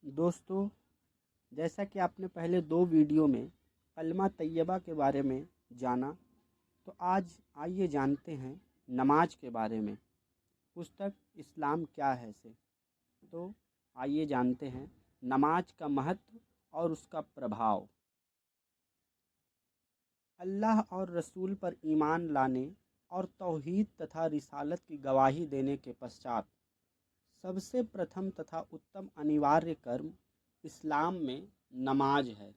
दोस्तों, जैसा कि आपने पहले 2 वीडियो में कलमा तैयबा के बारे में जाना, तो आज आइए जानते हैं नमाज के बारे में। पुस्तक इस्लाम क्या है से। तो आइए जानते हैं नमाज का महत्व और उसका प्रभाव। अल्लाह और रसूल पर ईमान लाने और तौहीद तथा रिसालत की गवाही देने के पश्चात सबसे प्रथम तथा उत्तम अनिवार्य कर्म इस्लाम में नमाज है।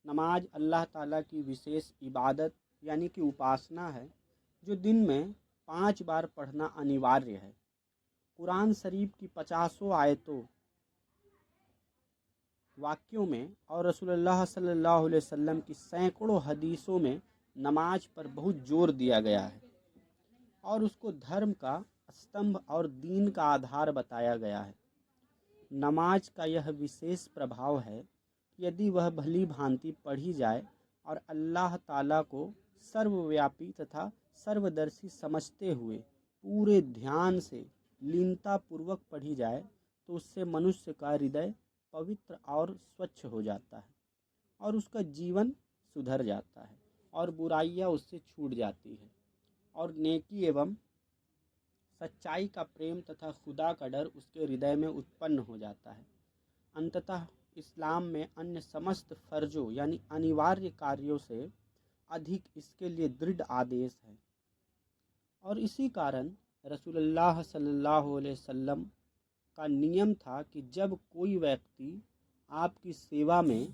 नमाज अल्लाह ताला की विशेष इबादत यानी कि उपासना है, जो दिन में 5 बार पढ़ना अनिवार्य है। कुरान शरीफ की 50 आयतों वाक्यों में और रसूलुल्लाह सल्लल्लाहु अलैहि वसल्लम की सैकड़ों हदीसों में नमाज पर बहुत जोर दिया गया है और उसको धर्म का स्तंभ और दीन का आधार बताया गया है। नमाज का यह विशेष प्रभाव है कि यदि वह भली भांति पढ़ी जाए और अल्लाह ताला को सर्वव्यापी तथा सर्वदर्शी समझते हुए पूरे ध्यान से लीनतापूर्वक पढ़ी जाए, तो उससे मनुष्य का हृदय पवित्र और स्वच्छ हो जाता है और उसका जीवन सुधर जाता है और बुराइयां उससे छूट जाती है और नेकी एवं सच्चाई का प्रेम तथा खुदा का डर उसके हृदय में उत्पन्न हो जाता है। अंततः इस्लाम में अन्य समस्त फर्जों यानी अनिवार्य कार्यों से अधिक इसके लिए दृढ़ आदेश है और इसी कारण रसूलुल्लाह सल्लल्लाहु अलैहि वसल्लम का नियम था कि जब कोई व्यक्ति आपकी सेवा में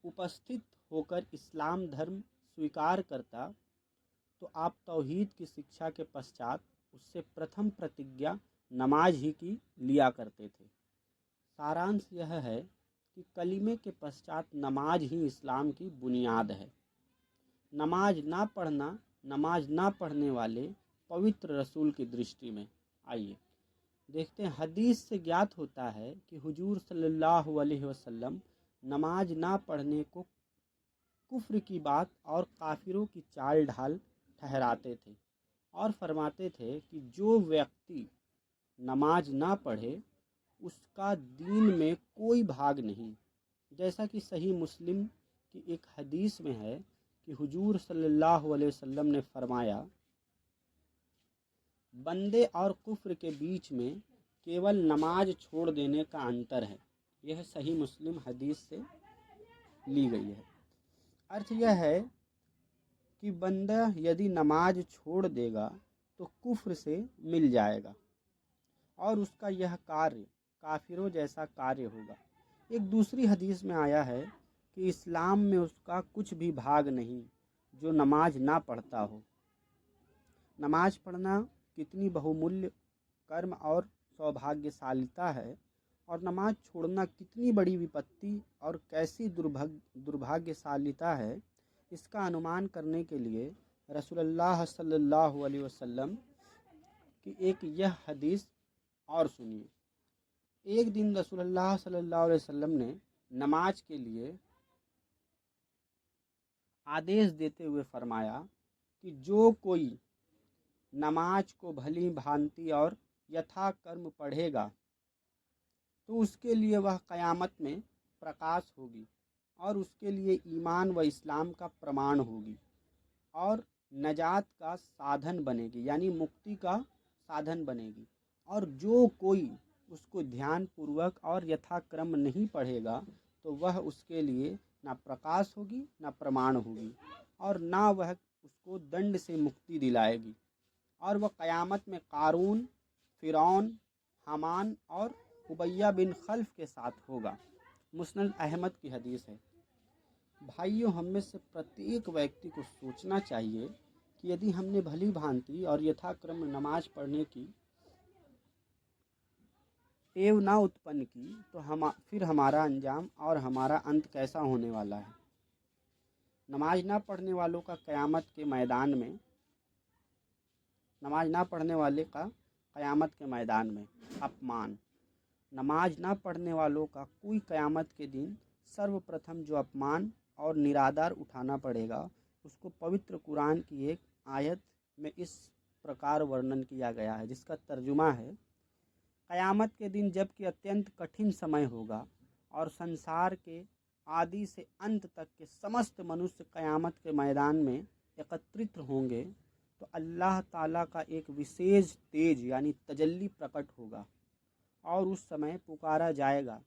उपस्थित होकर इस्लाम धर्म स्वीकार करता, तो आप तौहीद की शिक्षा के पश्चात उससे प्रथम प्रतिज्ञा नमाज ही की लिया करते थे। सारांश यह है कि कलीमे के पश्चात नमाज ही इस्लाम की बुनियाद है। नमाज ना पढ़ने वाले पवित्र रसूल की दृष्टि में, आइए देखते हैं। हदीस से ज्ञात होता है कि हुजूर सल्लल्लाहु अलैहि वसल्लम नमाज ना पढ़ने को कुफ्र की बात और काफिरों की चाल ढाल ठहराते थे और फरमाते थे कि जो व्यक्ति नमाज ना पढ़े उसका दीन में कोई भाग नहीं। जैसा कि सही मुस्लिम की एक हदीस में है कि हुजूर सल्लल्लाहु अलैहि वसल्लम ने फरमाया, बंदे और कुफ्र के बीच में केवल नमाज छोड़ देने का अंतर है। यह सही मुस्लिम हदीस से ली गई है। अर्थ यह है कि बंदा यदि नमाज छोड़ देगा तो कुफ्र से मिल जाएगा और उसका यह कार्य काफिरों जैसा कार्य होगा। एक दूसरी हदीस में आया है कि इस्लाम में उसका कुछ भी भाग नहीं जो नमाज ना पढ़ता हो। नमाज पढ़ना कितनी बहुमूल्य कर्म और सौभाग्यशालिता है और नमाज छोड़ना कितनी बड़ी विपत्ति और कैसी दुर्भाग्यशालिता है, इसका अनुमान करने के लिए रसूलुल्लाह सल्लल्लाहु अलैहि वसल्लम की एक यह हदीस और सुनिए। एक दिन रसूलुल्लाह सल्लल्लाहु अलैहि वसल्लम ने नमाज के लिए आदेश देते हुए फरमाया कि जो कोई नमाज को भली भांति और यथा कर्म पढ़ेगा तो उसके लिए वह क़यामत में प्रकाश होगी और उसके लिए ईमान व इस्लाम का प्रमाण होगी और नजात का साधन बनेगी, यानी मुक्ति का साधन बनेगी। और जो कोई उसको ध्यान पूर्वक और यथाक्रम नहीं पढ़ेगा तो वह उसके लिए ना प्रकाश होगी ना प्रमाण होगी और ना वह उसको दंड से मुक्ति दिलाएगी और वह क़यामत में कारून, फ़िरौन, हामान और उबैया बिन खल्फ के साथ होगा। मुस्नद अहमद की हदीस है। भाइयों, हम में से प्रत्येक व्यक्ति को सोचना चाहिए कि यदि हमने भली भांति और यथाक्रम नमाज पढ़ने की टेव ना उत्पन्न की तो फिर हमारा अंजाम और हमारा अंत कैसा होने वाला है। नमाज ना पढ़ने वालों का क़यामत के मैदान में अपमान। नमाज ना पढ़ने वालों का कोई क़यामत के दिन सर्वप्रथम जो अपमान और निरादर उठाना पड़ेगा, उसको पवित्र कुरान की एक आयत में इस प्रकार वर्णन किया गया है, जिसका तर्जुमा है, क़यामत के दिन जबकि अत्यंत कठिन समय होगा और संसार के आदि से अंत तक के समस्त मनुष्य क़यामत के मैदान में एकत्रित होंगे, तो अल्लाह ताला का एक विशेष तेज यानी तजल्ली प्रकट होगा और उस समय पुकारा जाएगा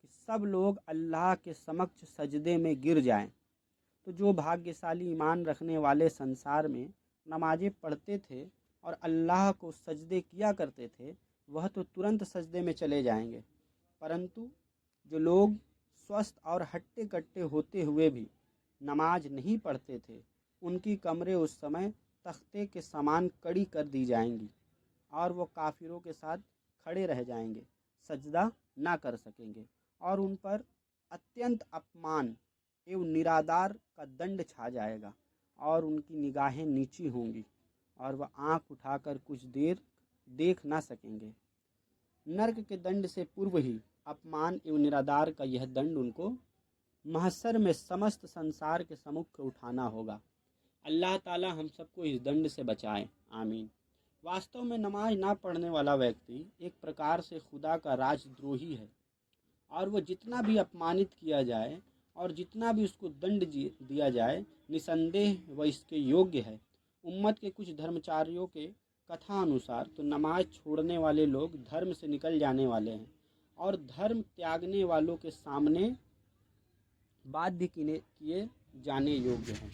कि सब लोग अल्लाह के समक्ष सजदे में गिर जाएं। तो जो भाग्यशाली ईमान रखने वाले संसार में नमाज़ें पढ़ते थे और अल्लाह को सजदे किया करते थे, वह तो तुरंत सजदे में चले जाएंगे, परंतु जो लोग स्वस्थ और हट्टे कट्टे होते हुए भी नमाज नहीं पढ़ते थे, उनकी कमरें उस समय तख्ते के समान कड़ी कर दी जाएंगी और वो काफिरों के साथ खड़े रह जाएंगे, सजदा ना कर सकेंगे और उन पर अत्यंत अपमान एवं निरादार का दंड छा जाएगा और उनकी निगाहें नीची होंगी और वह आंख उठाकर कुछ देर देख ना सकेंगे। नरक के दंड से पूर्व ही अपमान एवं निरादार का यह दंड उनको महशर में समस्त संसार के सम्मुख उठाना होगा। अल्लाह ताला हम सबको इस दंड से बचाए, आमीन। वास्तव में नमाज ना पढ़ने वाला व्यक्ति एक प्रकार से खुदा का राजद्रोही है और वह जितना भी अपमानित किया जाए और जितना भी उसको दंड दिया जाए, निसंदेह वह इसके योग्य है। उम्मत के कुछ धर्मचारियों के कथा अनुसार तो नमाज छोड़ने वाले लोग धर्म से निकल जाने वाले हैं और धर्म त्यागने वालों के सामने बाध्य किए जाने योग्य हैं।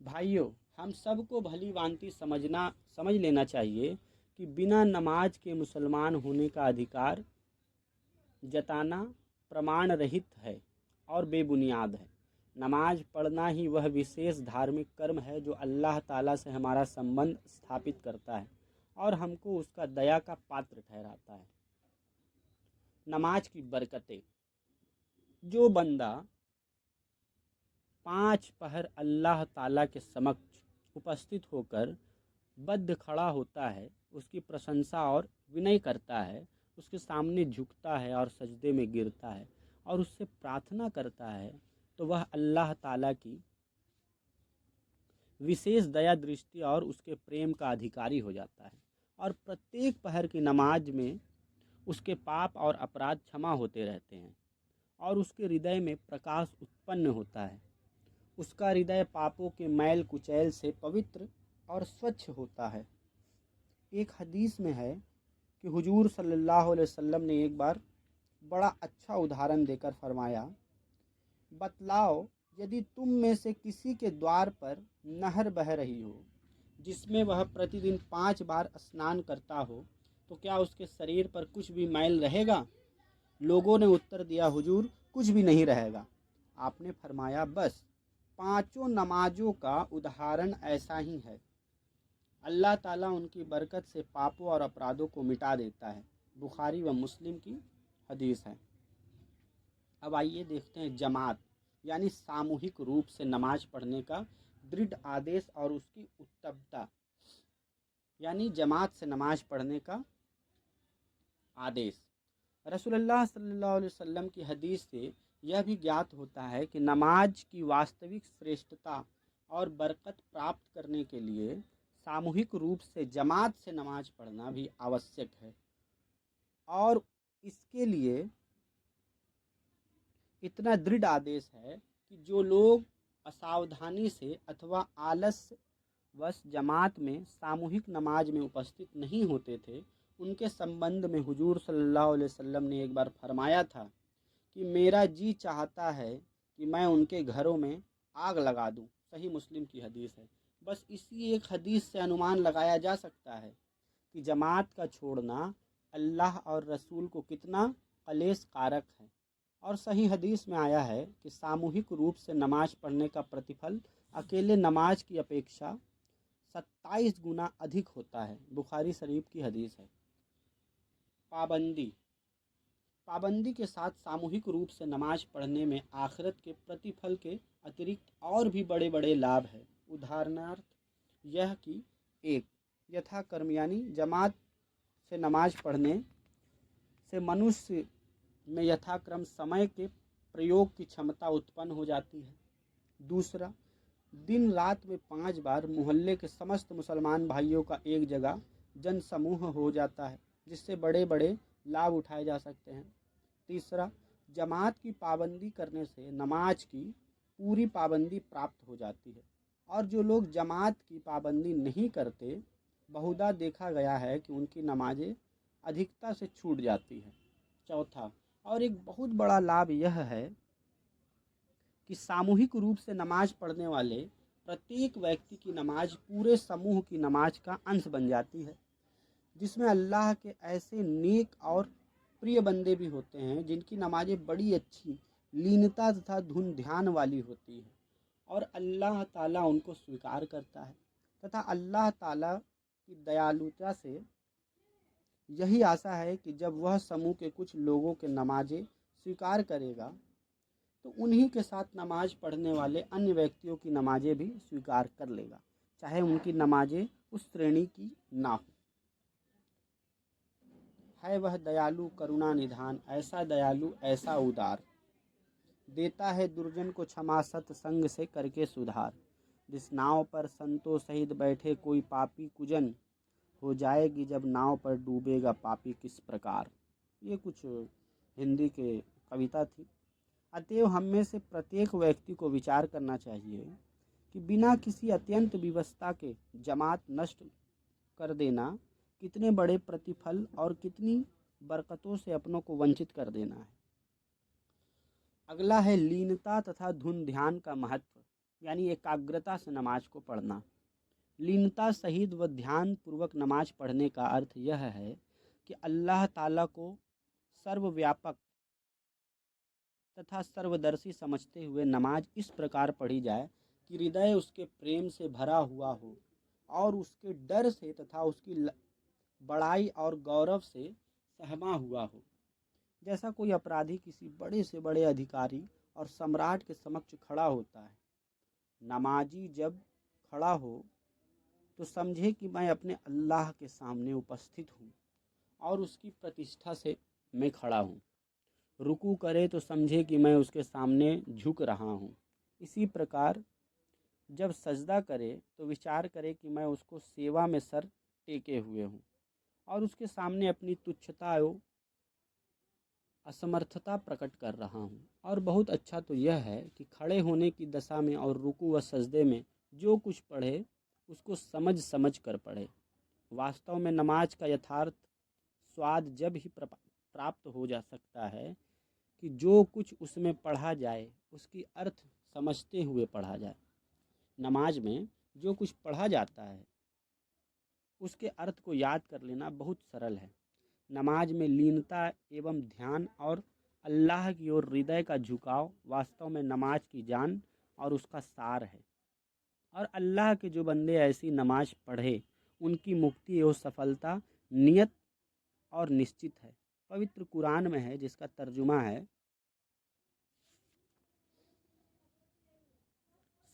भाइयों, हम सबको भली भांति समझ लेना चाहिए कि बिना नमाज के मुसलमान होने का अधिकार जताना प्रमाण रहित है और बेबुनियाद है। नमाज पढ़ना ही वह विशेष धार्मिक कर्म है जो अल्लाह ताला से हमारा संबंध स्थापित करता है और हमको उसका दया का पात्र ठहराता है। नमाज की बरकतें। जो बंदा 5 पहर अल्लाह ताला के समक्ष उपस्थित होकर बद्ध खड़ा होता है, उसकी प्रशंसा और विनय करता है, उसके सामने झुकता है और सजदे में गिरता है और उससे प्रार्थना करता है, तो वह अल्लाह ताला की विशेष दया दृष्टि और उसके प्रेम का अधिकारी हो जाता है और प्रत्येक पहर की नमाज में उसके पाप और अपराध क्षमा होते रहते हैं और उसके हृदय में प्रकाश उत्पन्न होता है। उसका हृदय पापों के मैल कुचैल से पवित्र और स्वच्छ होता है। एक हदीस में है कि हुजूर सल्लल्लाहु अलैहि वसल्लम ने एक बार बड़ा अच्छा उदाहरण देकर फरमाया, बतलाओ, यदि तुम में से किसी के द्वार पर नहर बह रही हो जिसमें वह प्रतिदिन 5 बार स्नान करता हो, तो क्या उसके शरीर पर कुछ भी मैल रहेगा? लोगों ने उत्तर दिया, हुजूर, कुछ भी नहीं रहेगा। आपने फरमाया, बस 5 नमाजों का उदाहरण ऐसा ही है। अल्लाह ताला उनकी बरकत से पापों और अपराधों को मिटा देता है। बुखारी व मुस्लिम की हदीस है। अब आइए देखते हैं जमात यानी सामूहिक रूप से नमाज पढ़ने का दृढ़ आदेश और उसकी उत्तमता, यानी जमात से नमाज पढ़ने का आदेश। रसूलुल्लाह सल्लल्लाहु अलैहि वसल्लम की हदीस से यह भी ज्ञात होता है कि नमाज की वास्तविक श्रेष्ठता और बरकत प्राप्त करने के लिए सामूहिक रूप से जमात से नमाज पढ़ना भी आवश्यक है और इसके लिए इतना दृढ़ आदेश है कि जो लोग असावधानी से अथवा आलस्यवश जमात में सामूहिक नमाज में उपस्थित नहीं होते थे, उनके संबंध में हुजूर सल्लल्लाहु अलैहि वसल्लम ने एक बार फरमाया था कि मेरा जी चाहता है कि मैं उनके घरों में आग लगा दूं। सही मुस्लिम की हदीस है। बस इसी एक हदीस से अनुमान लगाया जा सकता है कि जमात का छोड़ना अल्लाह और रसूल को कितना कलेश कारक है। और सही हदीस में आया है कि सामूहिक रूप से नमाज पढ़ने का प्रतिफल अकेले नमाज की अपेक्षा 27 गुना अधिक होता है। बुखारी शरीफ की हदीस है। पाबंदी के साथ सामूहिक रूप से नमाज पढ़ने में आखिरत के प्रतिफल के अतिरिक्त और भी बड़े बड़े लाभ हैं। उदाहरणार्थ यह कि एक, यथाक्रम यानी जमात से नमाज पढ़ने से मनुष्य में यथाक्रम समय के प्रयोग की क्षमता उत्पन्न हो जाती है। दूसरा, दिन रात में 5 बार मोहल्ले के समस्त मुसलमान भाइयों का एक जगह जन समूह हो जाता है। जिससे बड़े बड़े लाभ उठाए जा सकते हैं। तीसरा, जमात की पाबंदी करने से नमाज की पूरी पाबंदी प्राप्त हो जाती है, और जो लोग जमात की पाबंदी नहीं करते, बहुधा देखा गया है कि उनकी नमाजें अधिकता से छूट जाती है। चौथा, और एक बहुत बड़ा लाभ यह है कि सामूहिक रूप से नमाज पढ़ने वाले प्रत्येक व्यक्ति की नमाज पूरे समूह की नमाज का अंश बन जाती है, जिसमें अल्लाह के ऐसे नेक और प्रिय बंदे भी होते हैं जिनकी नमाजें बड़ी अच्छी लीनता तथा धुन ध्यान वाली होती है, और अल्लाह ताला उनको स्वीकार करता है। तथा अल्लाह ताला की दयालुता से यही आशा है कि जब वह समूह के कुछ लोगों के नमाजें स्वीकार करेगा, तो उन्हीं के साथ नमाज पढ़ने वाले अन्य व्यक्तियों की नमाजें भी स्वीकार कर लेगा, चाहे उनकी नमाजें उस श्रेणी की ना हो। है वह दयालु करुणा निधान, ऐसा दयालु ऐसा उदार, देता है दुर्जन को क्षमा सत्संग से करके सुधार। जिस नाव पर संतों सहित बैठे कोई पापी कुजन, हो जाएगी जब नाव पर डूबेगा पापी किस प्रकार। ये कुछ हिंदी के कविता थी। अतएव हम में से प्रत्येक व्यक्ति को विचार करना चाहिए कि बिना किसी अत्यंत विवशता के जमात नष्ट कर देना कितने बड़े प्रतिफल और कितनी बरकतों से अपनों को वंचित कर देना है। अगला है लीनता तथा धुन ध्यान का महत्व, यानी एकाग्रता से नमाज को पढ़ना। लीनता सहित व ध्यान पूर्वक नमाज पढ़ने का अर्थ यह है कि अल्लाह ताला को सर्वव्यापक तथा सर्वदर्शी समझते हुए नमाज इस प्रकार पढ़ी जाए कि हृदय उसके प्रेम से भरा हुआ हो और उसके डर से तथा उसकी बड़ाई और गौरव से सहमा हुआ हो। जैसा कोई अपराधी किसी बड़े से बड़े अधिकारी और सम्राट के समक्ष खड़ा होता है, नमाजी जब खड़ा हो तो समझे कि मैं अपने अल्लाह के सामने उपस्थित हूँ और उसकी प्रतिष्ठा से मैं खड़ा हूँ। रुकू करे तो समझे कि मैं उसके सामने झुक रहा हूँ। इसी प्रकार जब सजदा करे तो विचार करे कि मैं उसको सेवा में सर टेके हुए हूँ और उसके सामने अपनी तुच्छता एवं असमर्थता प्रकट कर रहा हूँ। और बहुत अच्छा तो यह है कि खड़े होने की दशा में और रुकू व सजदे में जो कुछ पढ़े उसको समझ समझ कर पढ़े। वास्तव में नमाज का यथार्थ स्वाद जब ही प्राप्त हो जा सकता है कि जो कुछ उसमें पढ़ा जाए उसकी अर्थ समझते हुए पढ़ा जाए। नमाज में जो कुछ पढ़ा जाता है उसके अर्थ को याद कर लेना बहुत सरल है। नमाज में लीनता एवं ध्यान और अल्लाह की ओर हृदय का झुकाव वास्तव में नमाज की जान और उसका सार है। और अल्लाह के जो बंदे ऐसी नमाज पढ़े उनकी मुक्ति एवं सफलता नियत और निश्चित है। पवित्र कुरान में है, जिसका तर्जुमा है,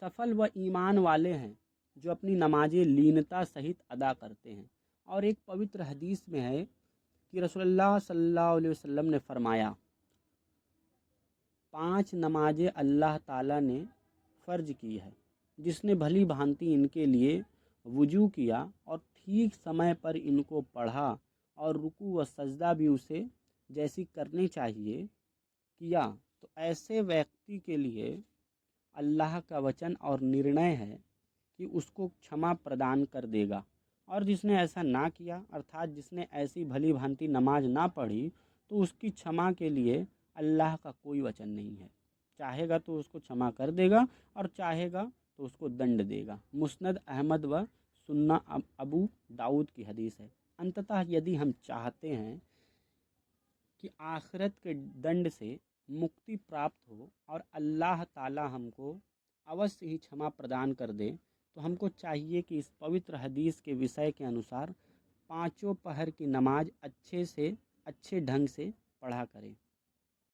सफल व ईमान वाले हैं जो अपनी नमाजें लीनता सहित अदा करते हैं। और एक पवित्र हदीस में है कि रसूलुल्लाह सल्लल्लाहु अलैहि वसल्लम ने फरमाया, 5 नमाजें अल्लाह ताला ने फ़र्ज की है, जिसने भली भांति इनके लिए वुजू किया और ठीक समय पर इनको पढ़ा और रुकू व सजदा भी उसे जैसी करनी चाहिए किया, तो ऐसे व्यक्ति के लिए अल्लाह का वचन और निर्णय है कि उसको क्षमा प्रदान कर देगा। और जिसने ऐसा ना किया, अर्थात जिसने ऐसी भली भांति नमाज ना पढ़ी, तो उसकी क्षमा के लिए अल्लाह का कोई वचन नहीं है। चाहेगा तो उसको क्षमा कर देगा और चाहेगा तो उसको दंड देगा। मुस्नद अहमद व सुन्ना अबू दाऊद की हदीस है। अंततः यदि हम चाहते हैं कि आखिरत के दंड से मुक्ति प्राप्त हो और अल्लाह ताला हमको अवश्य ही क्षमा प्रदान कर दे, तो हमको चाहिए कि इस पवित्र हदीस के विषय के अनुसार 5 पहर की नमाज अच्छे ढंग से पढ़ा करें।